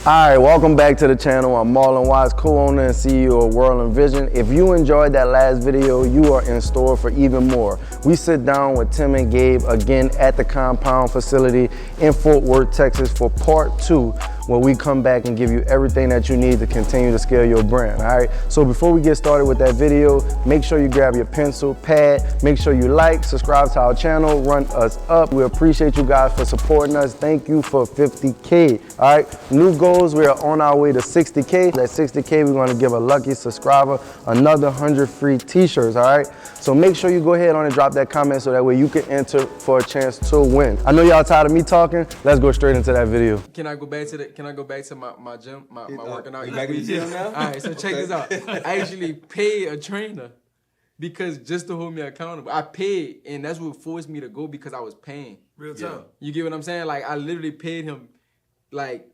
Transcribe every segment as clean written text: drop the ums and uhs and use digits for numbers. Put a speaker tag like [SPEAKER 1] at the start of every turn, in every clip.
[SPEAKER 1] Alright, welcome back to the channel. I'm Marlon Watts, co-owner and CEO of WRLDINVSN. If you enjoyed that last video, you are in store for even more. We sit down with Tim and Gabe again at the compound facility in Fort Worth, Texas for part 2, where we come back and give you everything that you need to continue to scale your brand. Alright, so before we get started with that video, make sure you grab your pencil, pad, make sure you like, subscribe to our channel, run us up. We appreciate you guys for supporting us. Thank you for 50K. Alright, new goals. We are on our way to 60K. At 60K, we're going to give a lucky subscriber another 100 free t-shirts, all right? So make sure you go ahead on and drop that comment so that way you can enter for a chance to win. I know y'all tired of me talking. Let's go straight into that video.
[SPEAKER 2] Can I go back to my gym, my working out?
[SPEAKER 3] You back in the gym now?
[SPEAKER 2] All right, so check this out. I actually paid a trainer because just to hold me accountable. I paid, and that's what forced me to go because I was paying.
[SPEAKER 4] Real time.
[SPEAKER 2] You get what I'm saying? Like, I literally paid him, like,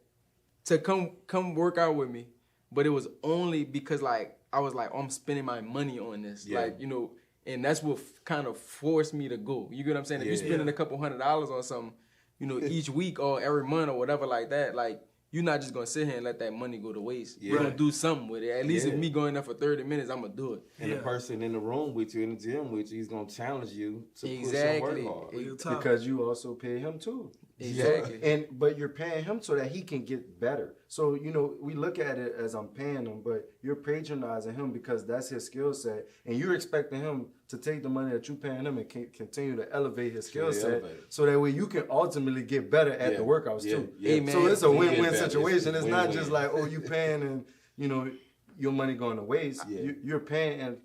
[SPEAKER 2] to come work out with me, but it was only because like I was like, oh, I'm spending my money on this, like, you know, and that's what kind of forced me to go. You get what I'm saying? If you're spending a couple $100 on something, you know, each week or every month or whatever like that, like you're not just gonna sit here and let that money go to waste. You're gonna do something with it. At least if me going there for 30 minutes, I'm gonna do it.
[SPEAKER 3] And the person in the room with you, in the gym with you, he's gonna challenge you to push and work hard.
[SPEAKER 1] Because you also pay him too.
[SPEAKER 2] Exactly.
[SPEAKER 1] But you're paying him so that he can get better. So, you know, we look at it as I'm paying him, but you're patronizing him because that's his skill set. And you're expecting him to take the money that you're paying him and continue to elevate his skill set. So that way you can ultimately get better at the workouts too. So it's a win-win situation. It's not just like, oh, you paying and, you know, your money going to waste. You're paying and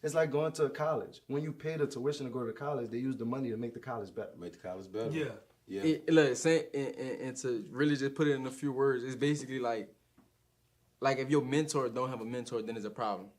[SPEAKER 1] it's like going to college. When you pay the tuition to go to college, they use the money to make the college better.
[SPEAKER 3] Make the college better.
[SPEAKER 2] Yeah. Look, and to really just put it in a few words, it's basically like if your mentor don't have a mentor, then it's a problem.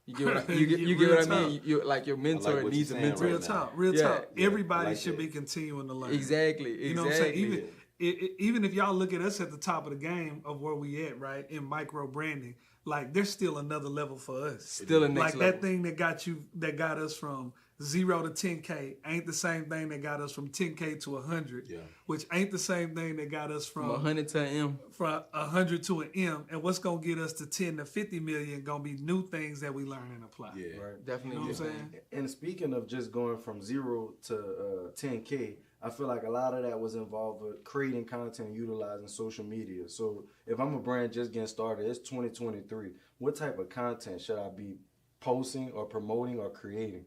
[SPEAKER 2] You get what you get what I mean? You like your mentor needs a mentor.
[SPEAKER 4] Real talk. Everybody should be continuing to learn.
[SPEAKER 2] Exactly.
[SPEAKER 4] You know what I'm saying? Even if y'all look at us at the top of the game of where we at, right, in micro branding, like there's still another level for us.
[SPEAKER 2] Still a next level.
[SPEAKER 4] Like that thing that got us from 0 to 10K ain't the same thing that got us from 10K to 100, which ain't the same thing that got us from
[SPEAKER 2] 100 to an M.
[SPEAKER 4] From 100 to an M. And what's gonna get us to 10 to 50 million gonna be new things that we learn and apply.
[SPEAKER 1] Right.
[SPEAKER 2] Definitely.
[SPEAKER 4] You know what I'm saying?
[SPEAKER 1] And speaking of just going from 0 to 10K, I feel like a lot of that was involved with creating content, utilizing social media. So if I'm a brand just getting started, it's 2023. What type of content should I be posting or promoting or creating?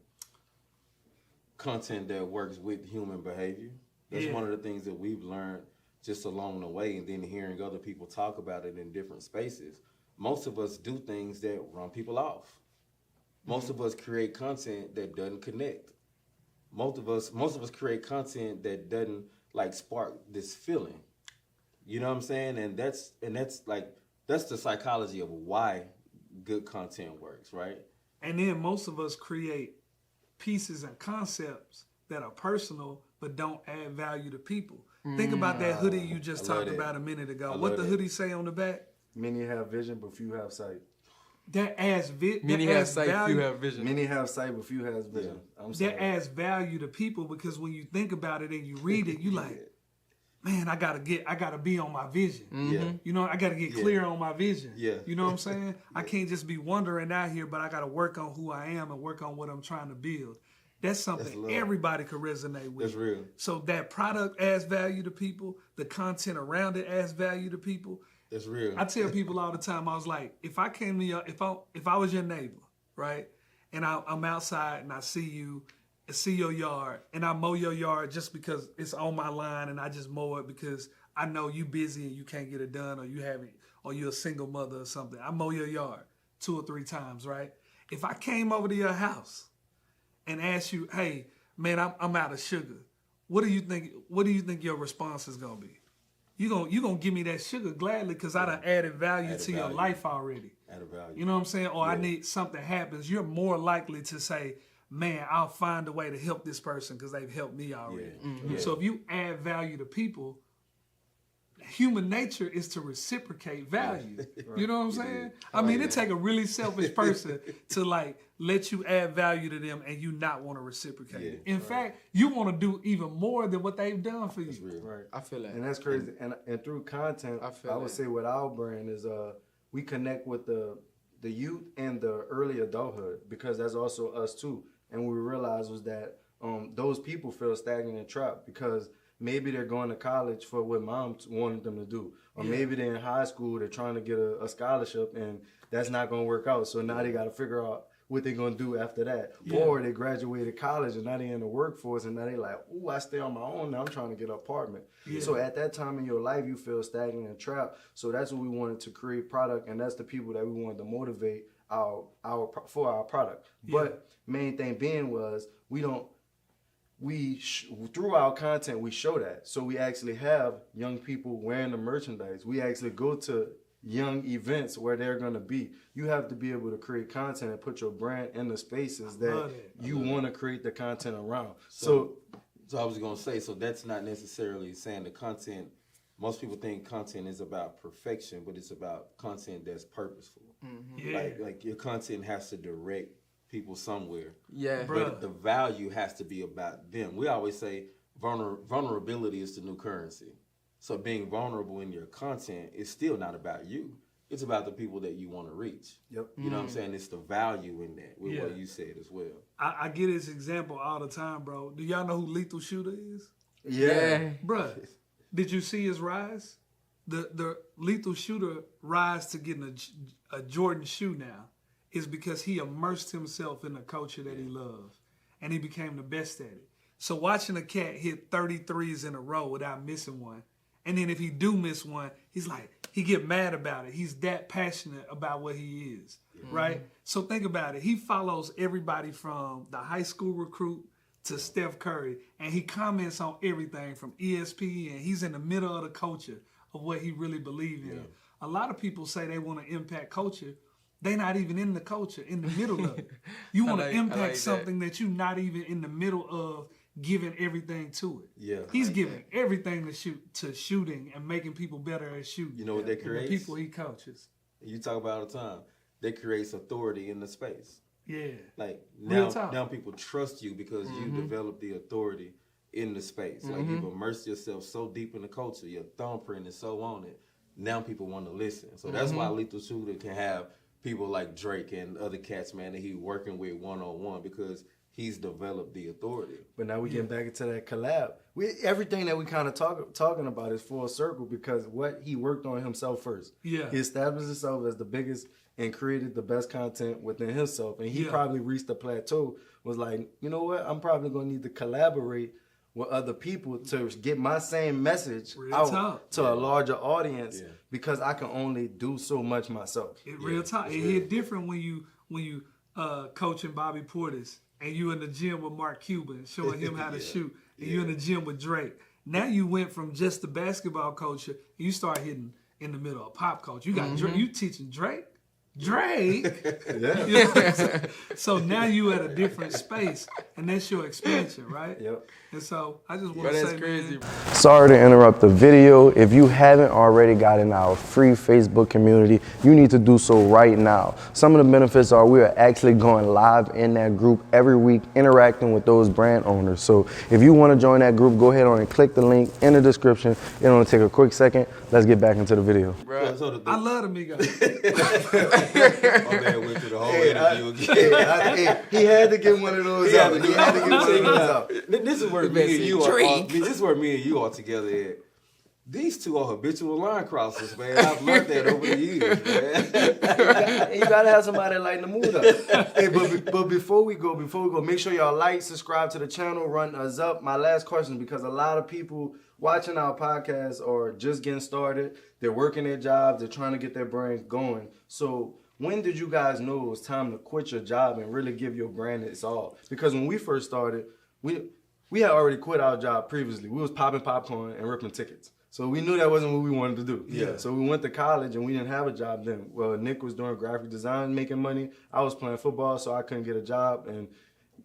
[SPEAKER 3] Content that works with human behavior. That's one of the things that we've learned just along the way, and then hearing other people talk about it in different spaces. Most of us do things that run people off. Most of us create content that doesn't connect. Most of us create content that doesn't like spark this feeling. You know what I'm saying? And that's the psychology of why good content works, right?
[SPEAKER 4] And then most of us create pieces and concepts that are personal but don't add value to people. Think about that hoodie you just talked about a minute ago. What the hoodie say on the back?
[SPEAKER 1] Many have vision, but few have sight.
[SPEAKER 4] That adds
[SPEAKER 2] Many have sight, few have vision.
[SPEAKER 1] Many have sight, but few has vision.
[SPEAKER 4] That adds value to people because when you think about it and you read it, you like, man, I gotta be on my vision. You know, I gotta get clear on my vision. You know what I'm saying? I can't just be wandering out here, but I gotta work on who I am and work on what I'm trying to build. That's something everybody could resonate with.
[SPEAKER 3] That's real.
[SPEAKER 4] So that product adds value to people. The content around it adds value to people.
[SPEAKER 3] That's real.
[SPEAKER 4] I tell people all the time, I was like, if I came to your, if I was your neighbor, right, and I'm outside and I see your yard, and I mow your yard just because it's on my line, and I just mow it because I know you busy and you can't get it done, or you're a single mother or something. I mow your yard 2 or 3 times, right? If I came over to your house and asked you, hey, man, I'm out of sugar, what do you think your response is gonna be? You gonna give me that sugar gladly because I done added value to your life already.
[SPEAKER 3] Added value.
[SPEAKER 4] You know what I'm saying? Or I need something happens. You're more likely to say, man, I'll find a way to help this person because they've helped me already. So if you add value to people, human nature is to reciprocate value. You know what I'm saying? I mean, it take a really selfish person to like let you add value to them and you not want to reciprocate it. In fact, you want to do even more than what they've done for you.
[SPEAKER 1] Right.
[SPEAKER 2] I feel that.
[SPEAKER 1] And that's crazy. And through content, I would say with our brand is we connect with the youth and the early adulthood, because that's also us too. And what we realized was that those people feel stagnant and trapped because maybe they're going to college for what mom wanted them to do. Or maybe they're in high school, they're trying to get a scholarship and that's not going to work out. So now they got to figure out what they're going to do after that. Or they graduated college and now they're in the workforce and now they're like, ooh, I stay on my own now, I'm trying to get an apartment. So at that time in your life, you feel stagnant and trapped. So that's what we wanted to create product, and that's the people that we wanted to motivate for our product. But main thing being was through our content, we show that. So we actually have young people wearing the merchandise. We actually go to young events where they're going to be. You have to be able to create content and put your brand in the spaces that you want to create the content around. So
[SPEAKER 3] I was going to say, so that's not necessarily saying the content. Most people think content is about perfection, but it's about content that's purposeful. Like your content has to direct people somewhere. But the value has to be about them. We always say vulnerability is the new currency. So being vulnerable in your content is still not about you. It's about the people that you want to reach. You know what I'm saying? It's the value in that, with what you said as well.
[SPEAKER 4] I get this example all the time, bro. Do y'all know who Lethal Shooter is? Bruh, did you see his rise? The Lethal Shooter rise to getting a Jordan shoe now is because he immersed himself in the culture that he loves, and he became the best at it. So watching a cat hit 33s in a row without missing one, and then if he do miss one, he's like, he get mad about it. He's that passionate about what he is, right? So think about it. He follows everybody from the high school recruit to Steph Curry, and he comments on everything from ESPN. He's in the middle of the culture of what he really believes in. A lot of people say they want to impact culture. They not even in the culture, in the middle of it. You want to impact something that you're not even in the middle of giving everything to it. He's giving everything to shooting and making people better at shooting.
[SPEAKER 3] You know what that creates?
[SPEAKER 4] The people he coaches.
[SPEAKER 3] You talk about all the time. That creates authority in the space. Like now people trust you because you develop the authority in the space. Like you've immersed yourself so deep in the culture, your thumbprint is so on it. Now people want to listen. So that's why Lethal Shooter can have people like Drake and other cats, man, that he working with one-on-one, because he's developed the authority.
[SPEAKER 1] But now we getting back into that collab. Everything that we kind of talking about is full circle because what he worked on himself first. He established himself as the biggest and created the best content within himself. And he probably reached the plateau, was like, you know what, I'm probably going to need to collaborate with other people to get my same message out to a larger audience because I can only do so much myself.
[SPEAKER 4] Real talk. It hit different when you coaching Bobby Portis and you in the gym with Mark Cuban showing him how to shoot, and you in the gym with Drake. Now you went from just the basketball culture, and you start hitting in the middle of pop culture. You got Drake, you teaching Drake. You know what I'm saying? So now you at a different space, and that's your expansion, right? And so I just want to say,
[SPEAKER 2] crazy.
[SPEAKER 4] Man,
[SPEAKER 1] sorry to interrupt the video. If you haven't already gotten our free Facebook community, you need to do so right now. Some of the benefits are we are actually going live in that group every week, interacting with those brand owners. So if you want to join that group, go ahead on and click the link in the description. It'll only take a quick second. Let's get back into the video.
[SPEAKER 4] I love Amigos.
[SPEAKER 3] My man went through the whole interview again.
[SPEAKER 1] He had to get one of those out. He had to get one of those out.
[SPEAKER 3] This is where me and you are. This is where me and you are together at. These two are habitual line crossers, man. I've learned that over the years, man.
[SPEAKER 1] You gotta have somebody that lighten the mood up. Hey, but before we go, make sure y'all like, subscribe to the channel, run us up. My last question, because a lot of people watching our podcast are just getting started. They're working their jobs. They're trying to get their brands going. So when did you guys know it was time to quit your job and really give your brand its all? Because when we first started, we had already quit our job previously. We was popping popcorn and ripping tickets. So we knew that wasn't what we wanted to do. So we went to college and we didn't have a job then. Well, Nick was doing graphic design, making money. I was playing football, so I couldn't get a job. And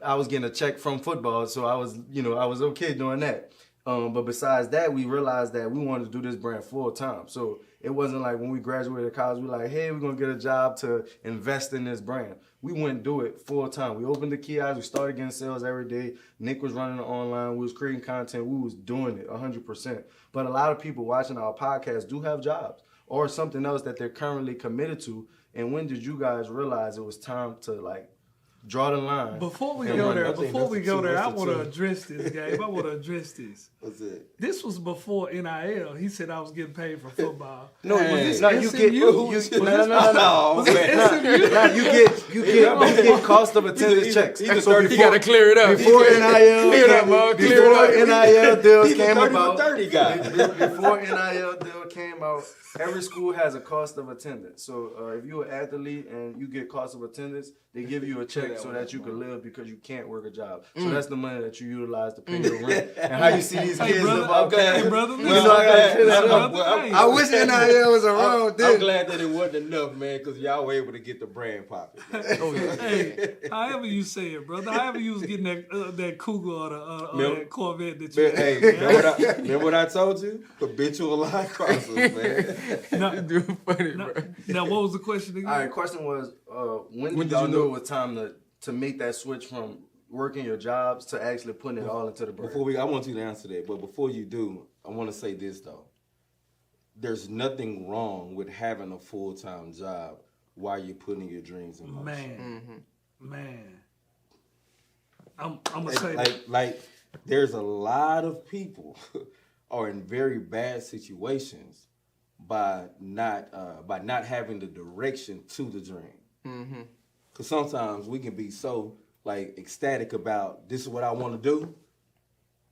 [SPEAKER 1] I was getting a check from football, so I was okay doing that. But besides that, we realized that we wanted to do this brand full time. So it wasn't like when we graduated college, we were like, hey, we're going to get a job to invest in this brand. We went and do it full time. We opened the kiosk. We started getting sales every day. Nick was running the online. We was creating content. We was doing it 100%. But a lot of people watching our podcast do have jobs or something else that they're currently committed to. And when did you guys realize it was time to like draw the line?
[SPEAKER 4] Before we go there, I want to address this, Gabe. I want to address this.
[SPEAKER 3] What's it?
[SPEAKER 4] This was before NIL. He said I was getting paid for football.
[SPEAKER 1] No,
[SPEAKER 3] Hey.
[SPEAKER 1] no, you get
[SPEAKER 3] No,
[SPEAKER 1] you get cost of attendance checks.
[SPEAKER 3] He's
[SPEAKER 1] So
[SPEAKER 2] You gotta clear it up.
[SPEAKER 1] before NIL,
[SPEAKER 2] Clear it up, Mom. Clear it up.
[SPEAKER 1] NIL deals
[SPEAKER 3] He's a
[SPEAKER 1] came
[SPEAKER 3] 30 for
[SPEAKER 1] about.
[SPEAKER 3] 30 guy.
[SPEAKER 1] Before NIL deal came out, every school has a cost of attendance. So if you're an athlete and you get cost of attendance, they give you a check so that you can live because you can't work a job. So that's the money that you utilize to pay your rent. And how you see these kids live off campus.
[SPEAKER 4] Hey, brother,
[SPEAKER 1] You know, I gotta clear that up.
[SPEAKER 4] Hey.
[SPEAKER 1] I wish NIL was around
[SPEAKER 3] I'm
[SPEAKER 1] then.
[SPEAKER 3] glad that it wasn't enough, man, because y'all were able to get the brand popping.
[SPEAKER 4] Hey, however you say it, brother. However you was getting that Cougar or that Corvette that you.
[SPEAKER 3] Hey, remember what I told you? Habitual line crossers, man.
[SPEAKER 4] Now,
[SPEAKER 2] Dude, funny, bro.
[SPEAKER 4] now, what was the question again?
[SPEAKER 1] All right, question was, when
[SPEAKER 2] When
[SPEAKER 1] did y'all
[SPEAKER 2] did you
[SPEAKER 1] know
[SPEAKER 2] know-
[SPEAKER 1] it was time to make that switch from working your jobs to actually putting it all into the brand?
[SPEAKER 3] I want you to answer that, but before you do, I want to say this though. There's nothing wrong with having a full-time job while you're putting your dreams in motion.
[SPEAKER 4] Man. I'm gonna say that.
[SPEAKER 3] Like there's a lot of people are in very bad situations by not having the direction to the dream. Because sometimes we can be so like ecstatic about this is what I want to do,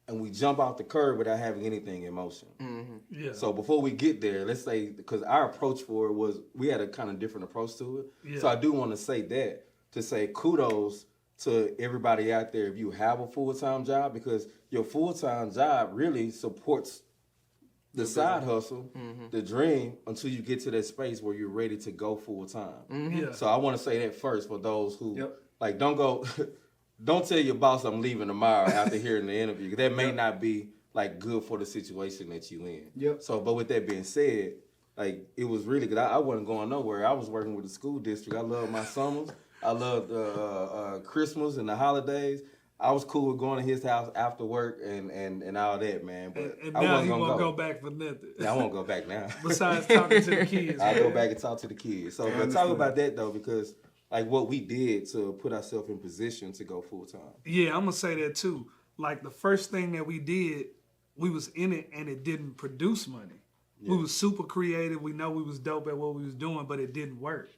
[SPEAKER 3] and we jump off the curb without having anything in motion.
[SPEAKER 4] Yeah.
[SPEAKER 3] So before we get there, let's say, because our approach for it was, we had a kind of different approach to it.
[SPEAKER 4] Yeah.
[SPEAKER 3] So I do want to say that, to say kudos to everybody out there if you have a full-time job, because your full-time job really supports the side hustle, the dream, until you get to that space where you're ready to go full-time.
[SPEAKER 4] Yeah.
[SPEAKER 3] So I want to say that first for those who, like, don't tell your boss I'm leaving tomorrow after hearing the interview, 'cause that may not be like good for the situation that you in.
[SPEAKER 1] Yep.
[SPEAKER 3] So, but with that being said, like it was really good. I wasn't going nowhere. I was working with the school district. I love my summers. I love Christmas and the holidays. I was cool with going to his house after work and all that, man. But
[SPEAKER 4] And
[SPEAKER 3] I
[SPEAKER 4] now
[SPEAKER 3] wasn't
[SPEAKER 4] he
[SPEAKER 3] gonna
[SPEAKER 4] won't
[SPEAKER 3] go.
[SPEAKER 4] go back for nothing.
[SPEAKER 3] Yeah, I won't go back now.
[SPEAKER 4] Besides talking to the kids.
[SPEAKER 3] I'll
[SPEAKER 4] man.
[SPEAKER 3] go back and talk to the kids. So, but talk about that though, because like what we did to put ourselves in position to go full time.
[SPEAKER 4] Yeah, I'm gonna say that too. Like the first thing that we did, we was in it and it didn't produce money. We was super creative. We know we was dope at what we was doing, but it didn't work.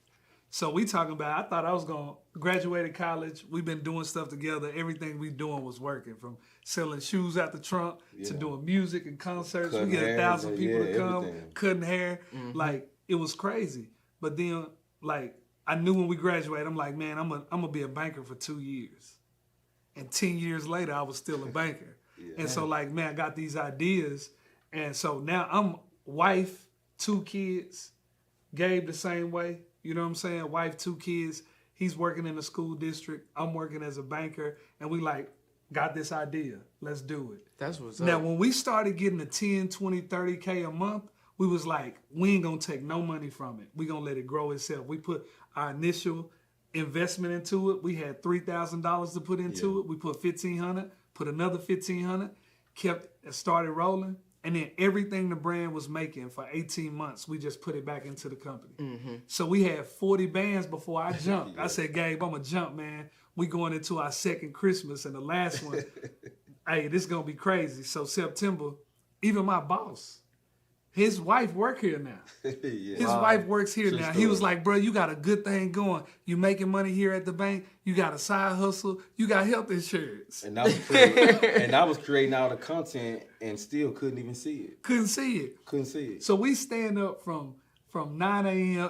[SPEAKER 4] So we talking about, I thought I was gonna graduate college. We've been doing stuff together. Everything we doing was working, from selling shoes out the trunk to doing music and concerts.
[SPEAKER 3] Cutting
[SPEAKER 4] we get
[SPEAKER 3] hair,
[SPEAKER 4] 1,000 people to come,
[SPEAKER 3] everything.
[SPEAKER 4] cutting hair. Like it was crazy. But then like I knew when we graduated, I'm like, man, I'm gonna be a banker for 2 years. And 10 years later, I was still a banker. And so like, man, I got these ideas. And so now I'm wife, 2 kids, Gabe the same way. You know what I'm saying? Wife, 2 kids. He's working in the school district. I'm working as a banker. And we like, got this idea. Let's do it.
[SPEAKER 2] That's what's
[SPEAKER 4] Now,
[SPEAKER 2] up.
[SPEAKER 4] when we started getting the 10, 20, 30K a month, we was like, we ain't gonna take no money from it. We gonna let it grow itself. We put our initial investment into it. We had $3,000 to put into it. We put $1,500, put another $1,500, started rolling. And then everything the brand was making for 18 months, we just put it back into the company. So we had 40 bands before I jumped. I said, Gabe, I'm going to jump, man. We going into our second Christmas, and the last one, hey, this is going to be crazy. So September, even my boss, his wife work here now. His wife works here now. He was like, bro, you got a good thing going. You making money here at the bank. You got a side hustle. You got health insurance.
[SPEAKER 3] And I was creating all the content and still couldn't even see it.
[SPEAKER 4] Couldn't see it. So we stand up from 9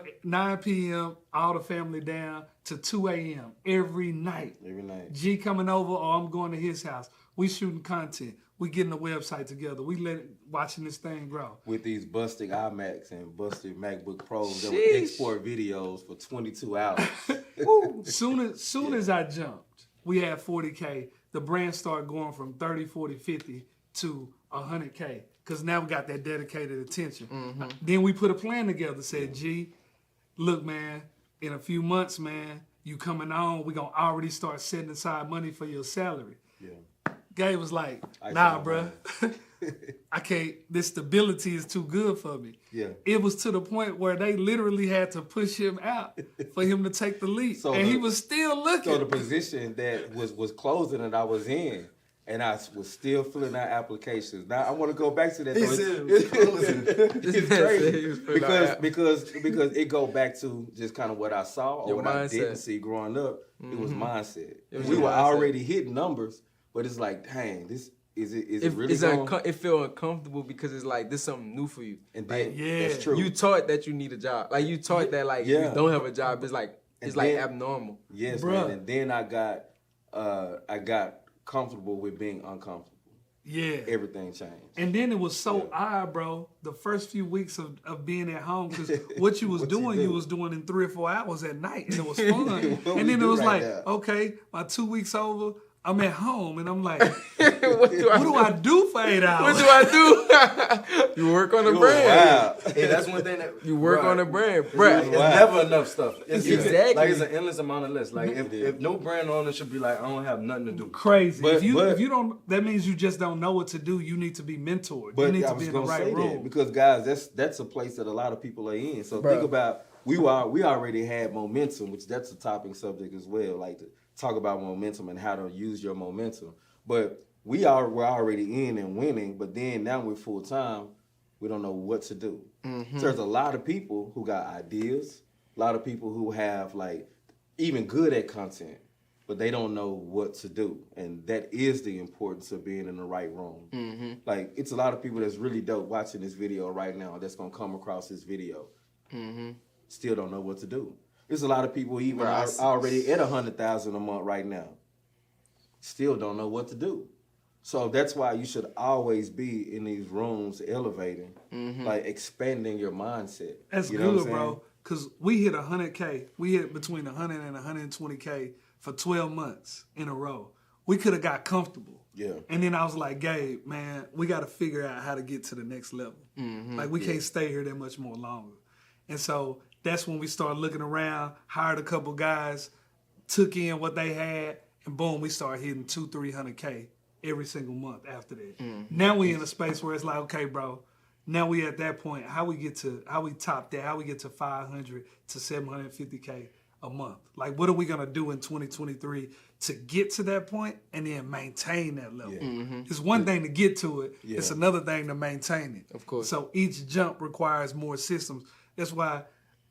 [SPEAKER 4] p.m., all the family down, to 2 a.m. every night.
[SPEAKER 3] Every night.
[SPEAKER 4] G coming over, or I'm going to his house. We shooting content. We getting the website together. We watching this thing grow.
[SPEAKER 3] With these busted iMacs and busted MacBook Pros that would export videos for 22 hours.
[SPEAKER 4] Soon as I jumped, we had 40K. The brand started going from 30, 40, 50 to $100K because now we got that dedicated attention. Then we put a plan together. Said, G, look, man, in a few months, man, you coming on, we gonna already start setting aside money for your salary.
[SPEAKER 3] Yeah.
[SPEAKER 4] Gabe was like, nah, bruh. I can't, this stability is too good for me.
[SPEAKER 3] Yeah.
[SPEAKER 4] It was to the point where they literally had to push him out for him to take the leap.
[SPEAKER 3] So
[SPEAKER 4] and he was still looking.
[SPEAKER 3] So the position that was closing that I was in, and I was still filling out applications. Now I want to go back to that. It's crazy because it go back to just kind of what I saw or what I didn't see growing up. It was mindset. We were already hitting numbers, but it's like, dang, this is it really?
[SPEAKER 2] It feel uncomfortable because it's like this is something new for you.
[SPEAKER 3] And then
[SPEAKER 4] yeah,
[SPEAKER 3] that's true.
[SPEAKER 2] You taught that you need a job. Like you taught that like you don't have a job. It's like abnormal.
[SPEAKER 3] Yes,
[SPEAKER 4] Bruh.
[SPEAKER 3] man. And then I got comfortable with being uncomfortable.
[SPEAKER 4] Yeah.
[SPEAKER 3] Everything changed.
[SPEAKER 4] And then it was so odd, bro, the first few weeks of being at home, because what you was doing, you was doing in 3 or 4 hours at night, and it was fun. And then it was like, okay, my 2 weeks over, I'm at home, and I'm like, what do I do for 8 hours?
[SPEAKER 2] What do I do? You work on the brand.
[SPEAKER 5] Wow. Hey, that's one thing that
[SPEAKER 2] You work on the brand,
[SPEAKER 5] It's
[SPEAKER 2] bruh.
[SPEAKER 5] never enough stuff. It's
[SPEAKER 2] Exactly.
[SPEAKER 5] like it's an endless amount of lists. Like if no brand owner should be like, I don't have nothing to do.
[SPEAKER 4] Crazy.
[SPEAKER 3] But-
[SPEAKER 4] if you don't, that means you just don't know what to do. You need to be mentored.
[SPEAKER 3] But
[SPEAKER 4] you need
[SPEAKER 3] I
[SPEAKER 4] to
[SPEAKER 3] was
[SPEAKER 4] be in the
[SPEAKER 3] gonna
[SPEAKER 4] right
[SPEAKER 3] say
[SPEAKER 4] role.
[SPEAKER 3] that because guys, that's a place that a lot of people are in. So think about we already had momentum, which that's a topic subject as well. Like to talk about momentum and how to use your momentum. But we're already in and winning. But then now we're full time. We don't know what to do. So there's a lot of people who got ideas. A lot of people who have like even good at content, but they don't know what to do. And that is the importance of being in the right room. Like, it's a lot of people that's really dope watching this video right now that's going to come across this video. Still don't know what to do. There's a lot of people even already at 100,000 a month right now. Still don't know what to do. So that's why you should always be in these rooms elevating, like expanding your mindset.
[SPEAKER 4] That's
[SPEAKER 3] you know
[SPEAKER 4] good, bro. Because we hit 100K. We hit between 100 and 120K for 12 months in a row. We could have got comfortable.
[SPEAKER 3] Yeah.
[SPEAKER 4] And then I was like, Gabe, man, we got to figure out how to get to the next level. Like, we can't stay here that much more longer. And so that's when we started looking around, hired a couple guys, took in what they had, and boom, we started hitting 200-300K every single month after that. Now we in a space where it's like, okay, bro, now we at that point, how we top that, how we get to 500 to 750K a month. Like, what are we going to do in 2023 to get to that point and then maintain that level? It's one thing to get to it. It's another thing to maintain it.
[SPEAKER 2] Of course.
[SPEAKER 4] So each jump requires more systems. That's why,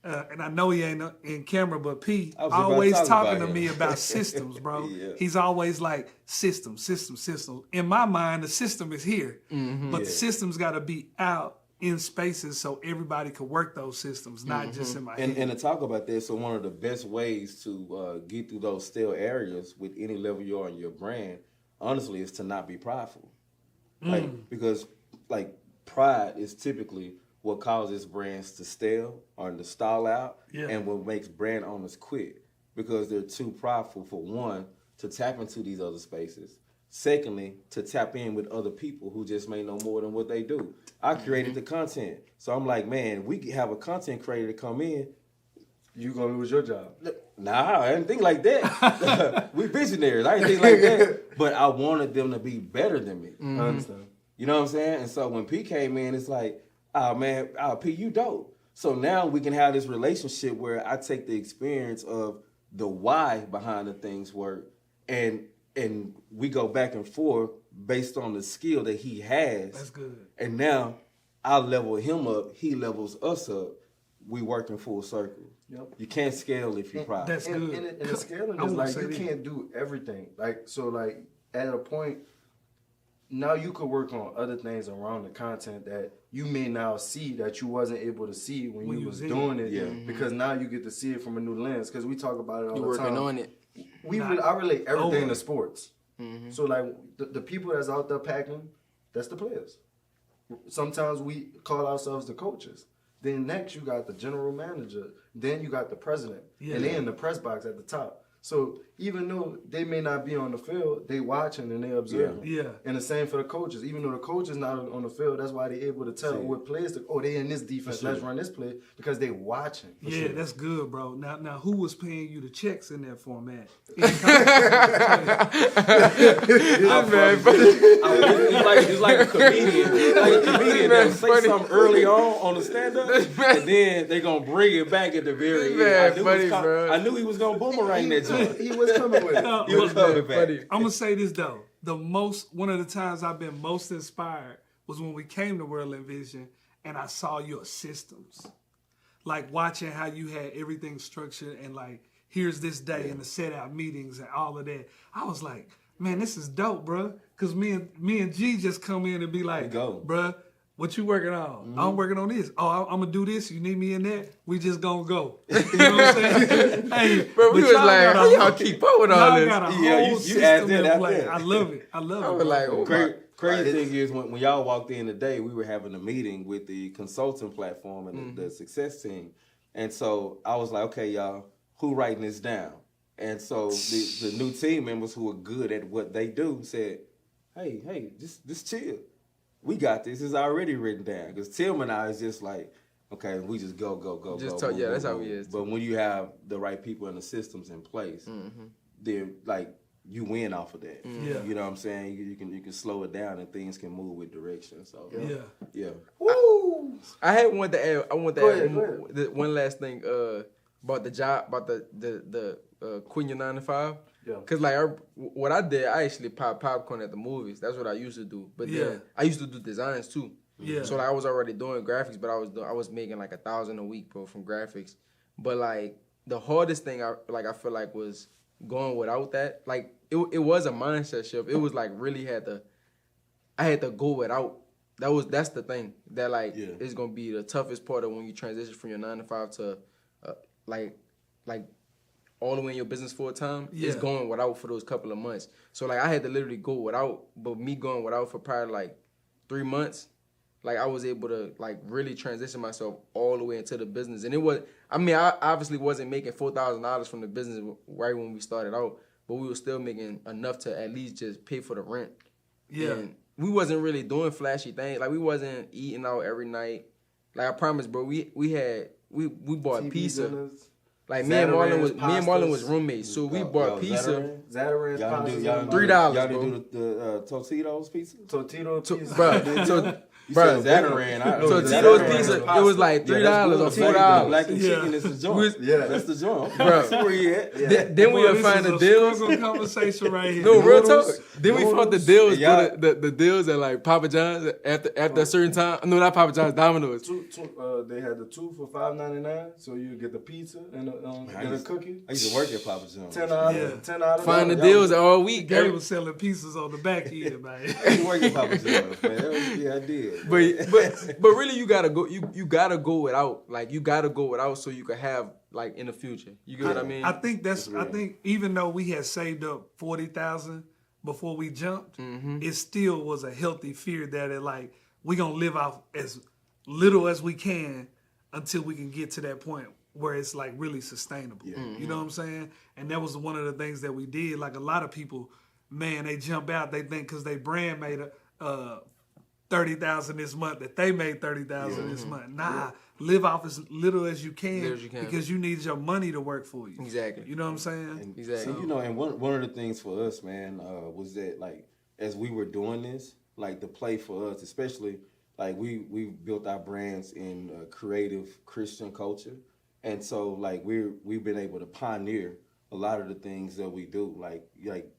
[SPEAKER 4] and I know he ain't in camera, but P always talking to me about systems, bro. He's always like, system. In my mind, the system is here. But the system's got to be out in spaces so everybody could work those systems, not just in my head.
[SPEAKER 3] And to talk about this, so one of the best ways to get through those stale areas with any level you are in your brand, honestly, is to not be prideful. Like, because like pride is typically what causes brands to stale or to stall out, and what makes brand owners quit because they're too prideful, for one, to tap into these other spaces. Secondly, to tap in with other people who just may know more than what they do. I created the content. So I'm like, man, we have a content creator to come in.
[SPEAKER 5] You gonna lose your job.
[SPEAKER 3] Nah, I didn't think like that. We visionaries. I didn't think like that. But I wanted them to be better than me.
[SPEAKER 5] I understand.
[SPEAKER 3] You know what I'm saying? And so when P came in, it's like, oh, man, P, you dope. So now we can have this relationship where I take the experience of the why behind the things work, and we go back and forth based on the skill that he has.
[SPEAKER 4] That's good.
[SPEAKER 3] And now I level him up, he levels us up. We work in full circle.
[SPEAKER 5] Yep.
[SPEAKER 3] You can't scale if you're proud.
[SPEAKER 4] That's good.
[SPEAKER 5] And the scaling
[SPEAKER 4] I
[SPEAKER 5] is
[SPEAKER 4] won't
[SPEAKER 5] like
[SPEAKER 4] say
[SPEAKER 5] you
[SPEAKER 4] that.
[SPEAKER 5] can't do everything. Like so, like at a point, now you could work on other things around the content that you may now see that you wasn't able to see when you was doing it. Because now you get to see it from a new lens. Because we talk about it all the time.
[SPEAKER 2] You're working on it.
[SPEAKER 5] I relate everything to sports. So like the people that's out there packing, that's the players. Sometimes we call ourselves the coaches. Then next you got the general manager. Then you got the president. And then the press box at the top. So even though they may not be on the field, they watching and they observing.
[SPEAKER 4] Yeah.
[SPEAKER 5] And the same for the coaches. Even though the coach is not on the field, that's why they able to tell what plays to, they in this defense, let's run this play, because they watching.
[SPEAKER 4] Yeah, that's good, bro. Now, who was paying you the checks in that format?
[SPEAKER 3] He's like a comedian. Like a comedian that'll say something early on the stand-up, and then they gonna bring it back at the very end. I knew he was gonna boomerang that joint.
[SPEAKER 5] He was coming with it.
[SPEAKER 3] He was coming back.
[SPEAKER 4] I'm gonna say this though. One of the times I've been most inspired was when we came to World Envision and I saw your systems. Like watching how you had everything structured and like, here's this day and the set out meetings and all of that. I was like, man, this is dope, bro. Cause me and G just come in and be like, bruh, what you working on? I'm working on this. Oh, I'm gonna do this. You need me in that? We just gonna go. You know what I'm saying? Hey,
[SPEAKER 2] bro, we was like, how y'all keep up with all this?
[SPEAKER 4] Got a whole system in play. I love it. I was
[SPEAKER 2] like,
[SPEAKER 3] crazy thing is when y'all walked in today, we were having a meeting with the consulting platform and the success team, and so I was like, okay, y'all, who writing this down? And so the new team members who are good at what they do said, hey, just chill. We got this. It's already written down. Because Tim and I is just like, okay, we just go.
[SPEAKER 2] Just talk. Yeah, that's how we is.
[SPEAKER 3] But when you have the right people and the systems in place, then like you win off of that.
[SPEAKER 4] Yeah.
[SPEAKER 3] You know what I'm saying? You can slow it down and things can move with direction. So yeah.
[SPEAKER 2] Woo! I want to add
[SPEAKER 5] Go ahead.
[SPEAKER 2] one last thing about the job, about the quitting your 9 to 5.
[SPEAKER 5] Yeah.
[SPEAKER 2] Cause like what I did, I actually pop popcorn at the movies. That's what I used to do. But then I used to do designs too.
[SPEAKER 4] Yeah.
[SPEAKER 2] So like I was already doing graphics, but I was making like $1,000 a week, bro, from graphics. But like the hardest thing I feel like was going without that. Like it was a mindset shift. It was like really I had to go without. That's the thing that like is gonna be the toughest part of when you transition from your 9 to 5 to like all the way in your business full time is going without for those couple of months. So like I had to literally go without, but me going without for probably like 3 months, like I was able to like really transition myself all the way into the business. And I obviously wasn't making $4,000 from the business right when we started out, but we were still making enough to at least just pay for the rent.
[SPEAKER 4] Yeah.
[SPEAKER 2] And we wasn't really doing flashy things. Like we wasn't eating out every night. Like I promise, bro, we bought
[SPEAKER 5] TV
[SPEAKER 2] pizza.
[SPEAKER 5] dinners.
[SPEAKER 2] Like me and Marlon was roommates, so we bought pizza.
[SPEAKER 5] Zataran's pasta.
[SPEAKER 2] $3,
[SPEAKER 3] Y'all
[SPEAKER 2] bro.
[SPEAKER 3] didn't do the Tostitos pizza?
[SPEAKER 5] Totito pizza.
[SPEAKER 3] Bro, Zataran.
[SPEAKER 2] Tito's pizza, it was like $3 or $4.
[SPEAKER 3] Black and chicken is the joint. That's the joint.
[SPEAKER 2] Bro.
[SPEAKER 3] See where you at.
[SPEAKER 2] Then we would find the deals.
[SPEAKER 4] Conversation right here.
[SPEAKER 2] No, real talk. Then we found the deals, the deals at like Papa John's after a certain time. No, not Papa John's, Domino's.
[SPEAKER 5] They had the 2 for $5.99, so you get the pizza and a cookie.
[SPEAKER 3] I used to work at Papa John's.
[SPEAKER 5] $10 out.
[SPEAKER 2] Find the deals all week.
[SPEAKER 4] Gary was selling pizzas on the back end, man.
[SPEAKER 3] I used to work at Papa John's, man. Yeah, I did.
[SPEAKER 2] But really, you gotta go. You gotta go without. Like you gotta go without so you can have like in the future. You get what I mean?
[SPEAKER 4] I think even though we had saved up $40,000 before we jumped, it still was a healthy fear that we gonna live off as little as we can until we can get to that point where it's like really sustainable. You know what I'm saying? And that was one of the things that we did. Like a lot of people, man, they jump out. They think because they brand made $30,000 this month that they made $30,000 this month. Nah, live off as little as you can because you need your money to work for you.
[SPEAKER 2] Exactly.
[SPEAKER 4] You know what I'm saying?
[SPEAKER 2] Exactly.
[SPEAKER 3] So, and one of the things for us, man, was that like as we were doing this, like the play for us, especially like we built our brands in creative Christian culture, and so like we've been able to pioneer a lot of the things that we do, like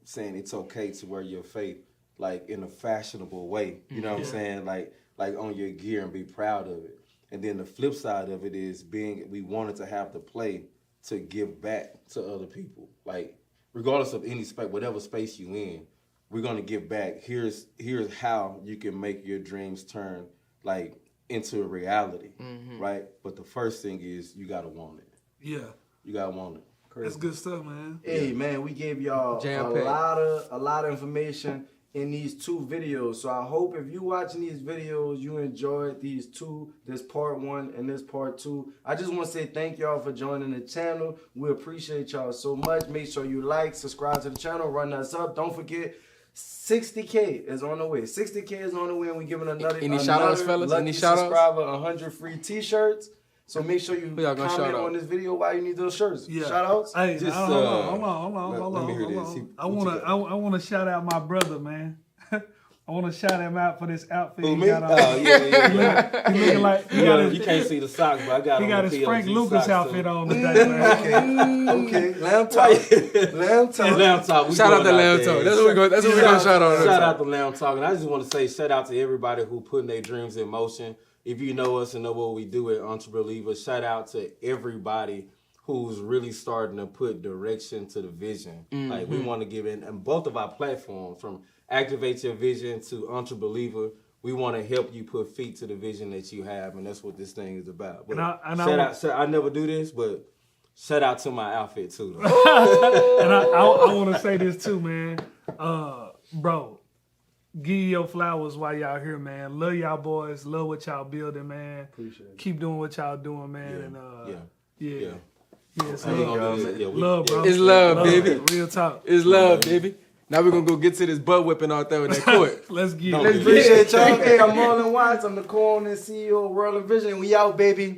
[SPEAKER 3] saying it's okay to wear your faith like in a fashionable way, you know what I'm saying? Like on your gear and be proud of it. And then the flip side of it is we wanted to have the play to give back to other people. Like regardless of any space, whatever space you in, we're gonna give back. Here's how you can make your dreams turn like into a reality, right? But the first thing is you gotta want it.
[SPEAKER 4] Yeah.
[SPEAKER 3] You gotta want it.
[SPEAKER 4] That's good stuff, man.
[SPEAKER 5] Hey man, we gave y'all a lot of information in these 2 videos. So I hope if you watching these videos, you enjoyed these 2, this part 1 and this part 2. I just want to say thank y'all for joining the channel. We appreciate y'all so much. Make sure you like, subscribe to the channel, run us up. Don't forget, 60K is on the way. 60K is on the way, and we're giving another
[SPEAKER 2] shout outs, fellas?
[SPEAKER 5] lucky
[SPEAKER 2] Any shout outs?
[SPEAKER 5] subscriber 100 free t-shirts. So make sure you
[SPEAKER 2] y'all gonna shout
[SPEAKER 5] comment
[SPEAKER 2] out?
[SPEAKER 5] on this video why you need those shirts.
[SPEAKER 4] Yeah.
[SPEAKER 5] Shout outs?
[SPEAKER 4] Hey,
[SPEAKER 3] Just,
[SPEAKER 4] hold on.
[SPEAKER 3] let me hear this.
[SPEAKER 4] I wanna shout out my brother, man. I wanna shout him out for this outfit
[SPEAKER 3] Who,
[SPEAKER 4] he
[SPEAKER 3] me?
[SPEAKER 4] got on.
[SPEAKER 3] Oh, yeah.
[SPEAKER 4] He looking like
[SPEAKER 3] You can't see the socks, but I got
[SPEAKER 4] he
[SPEAKER 3] on
[SPEAKER 4] got
[SPEAKER 3] the
[SPEAKER 4] his
[SPEAKER 3] PLG
[SPEAKER 4] Frank Lucas
[SPEAKER 3] socks,
[SPEAKER 4] outfit
[SPEAKER 3] too.
[SPEAKER 4] on today, man.
[SPEAKER 5] Okay. Lamb talk. Lamb talk.
[SPEAKER 3] Lamb Talk. we
[SPEAKER 2] Shout out
[SPEAKER 3] going
[SPEAKER 2] to Lamb
[SPEAKER 3] there.
[SPEAKER 2] Talk. That's what we're gonna shout out.
[SPEAKER 3] Shout out to Lamb Talk. And I just want to say shout out to everybody who putting their dreams in motion. If you know us and know what we do at ENTREBELIEVER, shout out to everybody who's really starting to put direction to the vision. Like we want to give in, and both of our platforms, from Activate Your Vision to ENTREBELIEVER, we want to help you put feet to the vision that you have, and that's what this thing is about. But I never do this, but shout out to my outfit too, though.
[SPEAKER 4] And I want to say this too, man. Bro, give you your flowers while y'all here, man. Love y'all boys. Love what y'all building, man.
[SPEAKER 5] Appreciate it.
[SPEAKER 4] Keep doing what y'all doing, man.
[SPEAKER 3] Yeah.
[SPEAKER 4] So
[SPEAKER 3] Love,
[SPEAKER 4] bro.
[SPEAKER 2] It's love, baby.
[SPEAKER 4] Real talk.
[SPEAKER 2] It's love, baby. Now we're gonna go get to this butt whipping out there in that court.
[SPEAKER 4] Let's get
[SPEAKER 3] Don't
[SPEAKER 4] it.
[SPEAKER 3] do
[SPEAKER 5] Appreciate y'all. Hey, I'm Marlon Watts. I'm the co-owner and CEO of WRLDINVSN. We out, baby.